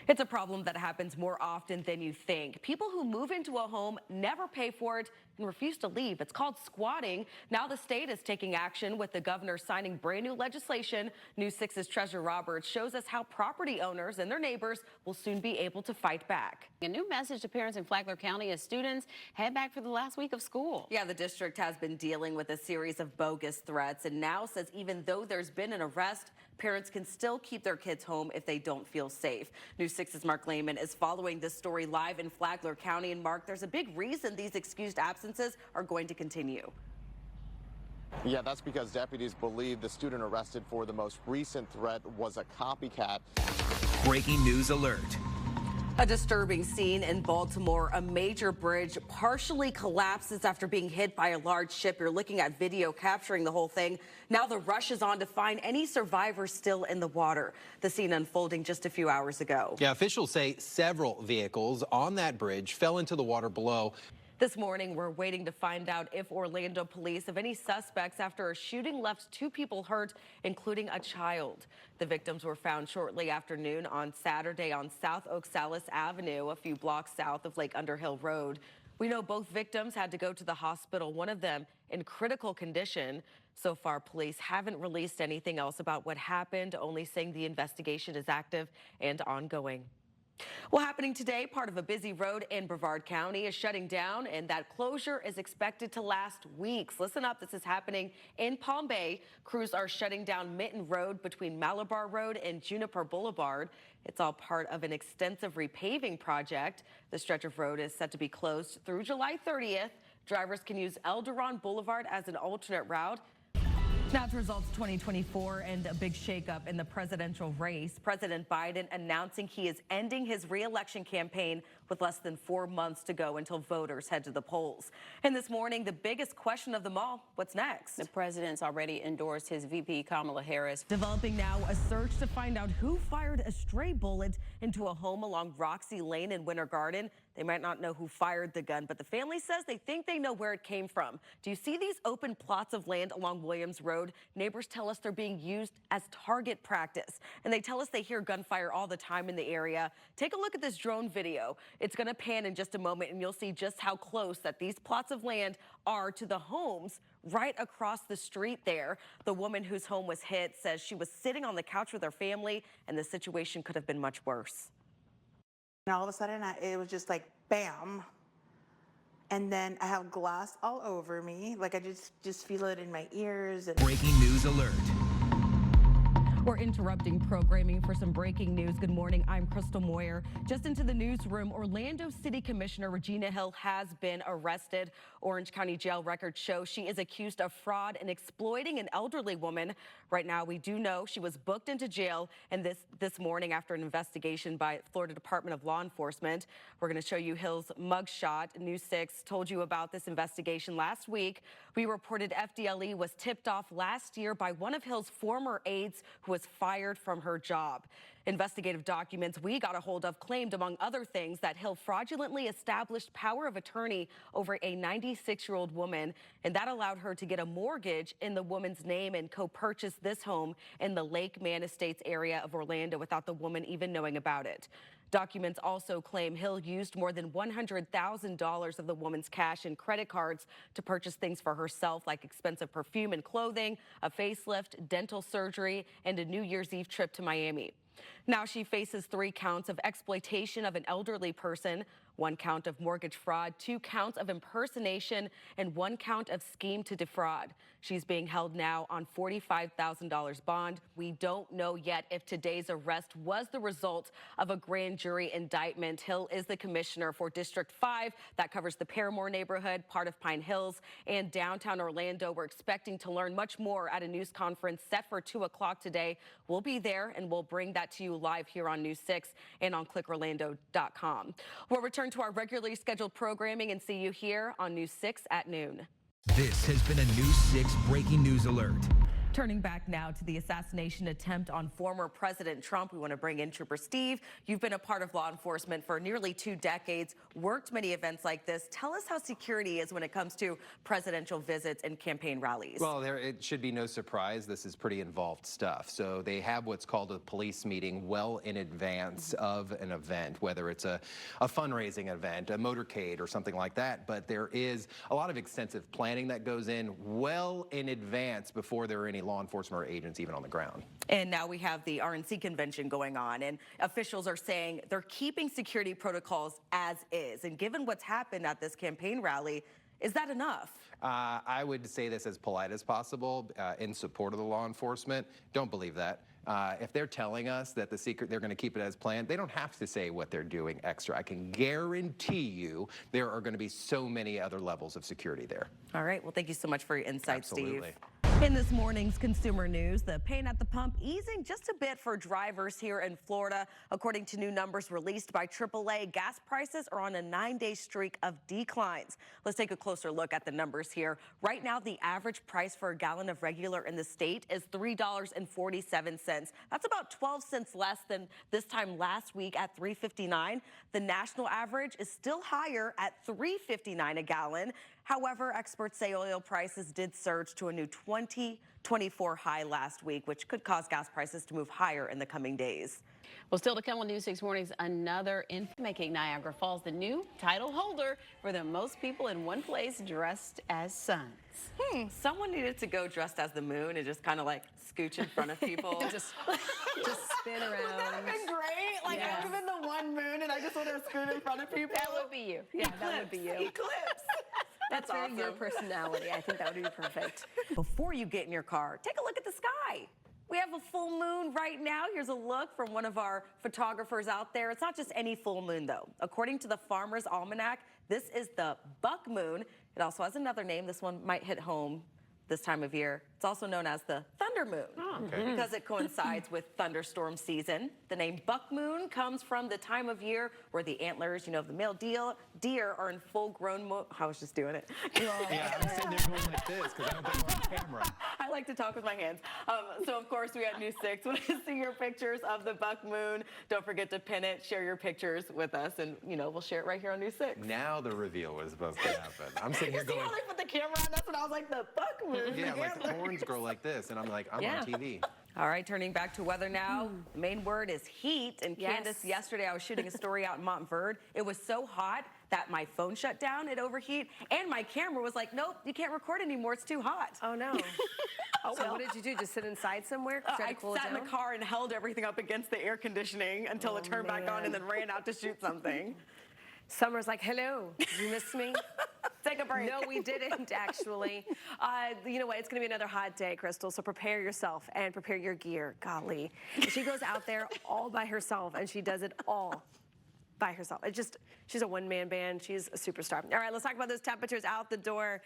It's a problem that happens more often than you think. People who move into a home never pay for it and refuse to leave. It's called squatting. Now the state is taking action with the governor signing brand new legislation. News 6's Treasure Roberts shows us how property owners and their neighbors will soon be able to fight back. A new message to parents in Flagler County as students head back for the last week of school. Yeah, the district has been dealing with a series of bogus threats and now says even though there's been an arrest, parents can still keep their kids home if they don't feel safe. News 6's Mark Lehman is following this story live in Flagler County. And Mark, there's a big reason these excused absences are going to continue. Yeah, that's because deputies believe the student arrested for the most recent threat was a copycat. Breaking news alert. A disturbing scene in Baltimore. A major bridge partially collapses after being hit by a large ship. You're looking at video capturing the whole thing. Now the rush is on to find any survivors still in the water. The scene unfolding just a few hours ago. Yeah, officials say several vehicles on that bridge fell into the water below. This morning, we're waiting to find out if Orlando police have any suspects after a shooting left 2 people hurt, including a child. The victims were found shortly after noon on Saturday on South Oxalis Avenue, a few blocks south of Lake Underhill Road. We know both victims had to go to the hospital, one of them in critical condition. So far, police haven't released anything else about what happened, only saying the investigation is active and ongoing. Well, happening today, part of a busy road in Brevard County is shutting down, and that closure is expected to last weeks. Listen up, this is happening in Palm Bay. Crews are shutting down Mitten Road between Malabar Road and Juniper Boulevard. It's all part of an extensive repaving project. The stretch of road is set to be closed through July 30th. Drivers can use Elderon Boulevard as an alternate route. Now to results 2024 and a big shakeup in the presidential race. President Biden announcing he is ending his re-election campaign with less than 4 months to go until voters head to the polls. And this morning, the biggest question of them all, what's next? The president's already endorsed his VP Kamala Harris. Developing now a search to find out who fired a stray bullet into a home along Roxy Lane in Winter Garden. They might not know who fired the gun, but the family says they think they know where it came from. Do you see these open plots of land along Williams Road? Neighbors tell us they're being used as target practice, and they tell us they hear gunfire all the time in the area. Take a look at this drone video. It's going to pan in just a moment, and you'll see just how close that these plots of land are to the homes right across the street there. The woman whose home was hit says she was sitting on the couch with her family, and the situation could have been much worse. And all of a sudden, it was just like, bam. And then I have glass all over me. Like I just feel it in my ears. And Breaking news alert. We're interrupting programming for some breaking news. Good morning. I'm Crystal Moyer. Just into the newsroom, Orlando City Commissioner Regina Hill has been arrested. Orange County Jail records show she is accused of fraud and exploiting an elderly woman. Right now, we do know she was booked into jail, and this morning after an investigation by Florida Department of Law Enforcement. We're going to show you Hill's mugshot. News 6 told you about this investigation last week. We reported FDLE was tipped off last year by one of Hill's former aides who was fired from her job. Investigative documents we got a hold of claimed, among other things, that Hill fraudulently established power of attorney over a 96-year-old woman, and that allowed her to get a mortgage in the woman's name and co-purchase this home in the Lake Man Estates area of Orlando without the woman even knowing about it. Documents also claim Hill used more than $100,000 of the woman's cash and credit cards to purchase things for herself, like expensive perfume and clothing, a facelift, dental surgery, and a New Year's Eve trip to Miami. Now she faces 3 counts of exploitation of an elderly person, 1 count of mortgage fraud, 2 counts of impersonation, and 1 count of scheme to defraud. She's being held now on $45,000 bond. We don't know yet if today's arrest was the result of a grand jury indictment. Hill is the commissioner for District 5. That covers the Paramore neighborhood, part of Pine Hills, and downtown Orlando. We're expecting to learn much more at a news conference set for 2 o'clock today. We'll be there, and we'll bring that to you live here on News 6 and on clickorlando.com. We'll return to our regularly scheduled programming and see you here on News 6 at noon. This has been a News 6 breaking news alert. Turning back now to the assassination attempt on former President Trump, we want to bring in Trooper Steve. You've been a part of law enforcement for nearly 2 decades, worked many events like this. Tell us how security is when it comes to presidential visits and campaign rallies. Well, it should be no surprise. This is pretty involved stuff. So they have what's called a police meeting well in advance of an event, whether it's a fundraising event, a motorcade, or something like that. But there is a lot of extensive planning that goes in well in advance before there are any law enforcement or agents even on the ground. And now we have the RNC convention going on, and officials are saying they're keeping security protocols as is. And given what's happened at this campaign rally, is that enough? I would say this as polite as possible in support of the law enforcement. Don't believe that. If they're telling us that they're going to keep it as planned, they don't have to say what they're doing extra. I can guarantee you there are going to be so many other levels of security there. All right. Well, thank you so much for your insight, Absolutely. Steve. In this morning's consumer news, the pain at the pump easing just a bit for drivers here in Florida. According to new numbers released by AAA, gas prices are on a 9-day streak of declines. Let's take a closer look at the numbers here. Right now, the average price for a gallon of regular in the state is $3.47. That's about 12 cents less than this time last week at $3.59. The national average is still higher at $3.59 a gallon. However, experts say oil prices did surge to a new 2024 high last week, which could cause gas prices to move higher in the coming days. Well, still to come on News 6 Mornings, another in making Niagara Falls the new title holder for the most people in one place dressed as suns. Someone needed to go dressed as the moon and just kind of like scooch in front of people. just spin around. Would that have been great? Like, Yes. I would have been the one moon and I just want to scoot in front of people. That would be you. Yeah, that would be you. Eclipse. That's That's very your awesome. personality. I think that would be perfect. Before you get in your car, take a look at the sky. We have a full moon right now. Here's a look from one of our photographers out there. It's not just any full moon, though. According to the Farmer's Almanac, this is the buck moon. It also has another name. This one might hit home this time of year. It's also known as the thunder moon because it coincides with thunderstorm season. The name buck moon comes from the time of year where the antlers, of the male deer are in full grown I was just doing it. Yeah, I'm sitting there going like this because I don't think we're on camera. I like to talk with my hands. So, of course, we at News 6 want to see your pictures of the buck moon. Don't forget to pin it, share your pictures with us, and, we'll share it right here on News 6. Now the reveal was supposed to happen. I'm sitting here You see going, how they put the camera on? That's when I was like, the buck moon. yeah, the like the antlers. horns grow like this, and I'm like, I'm Yeah. on TV. All right, turning back to weather now. The main word is heat. And Yes. Candace, yesterday I was shooting a story out in Montverde. It was so hot that my phone shut down, it overheat, and my camera was like, nope, you can't record anymore, it's too hot. Oh no. So what did you do? Just sit inside somewhere? Try I to cool it sat down? in the car and held everything up against the air conditioning until it turned back on and then ran out to shoot something. Summer's like, hello, did you miss me? Take a break. No, we didn't actually. You know what? It's going to be another hot day, Crystal. So prepare yourself and prepare your gear. Golly, she goes out there all by herself and she does it all by herself. She's a one-man band. She's a superstar. All right, let's talk about those temperatures out the door.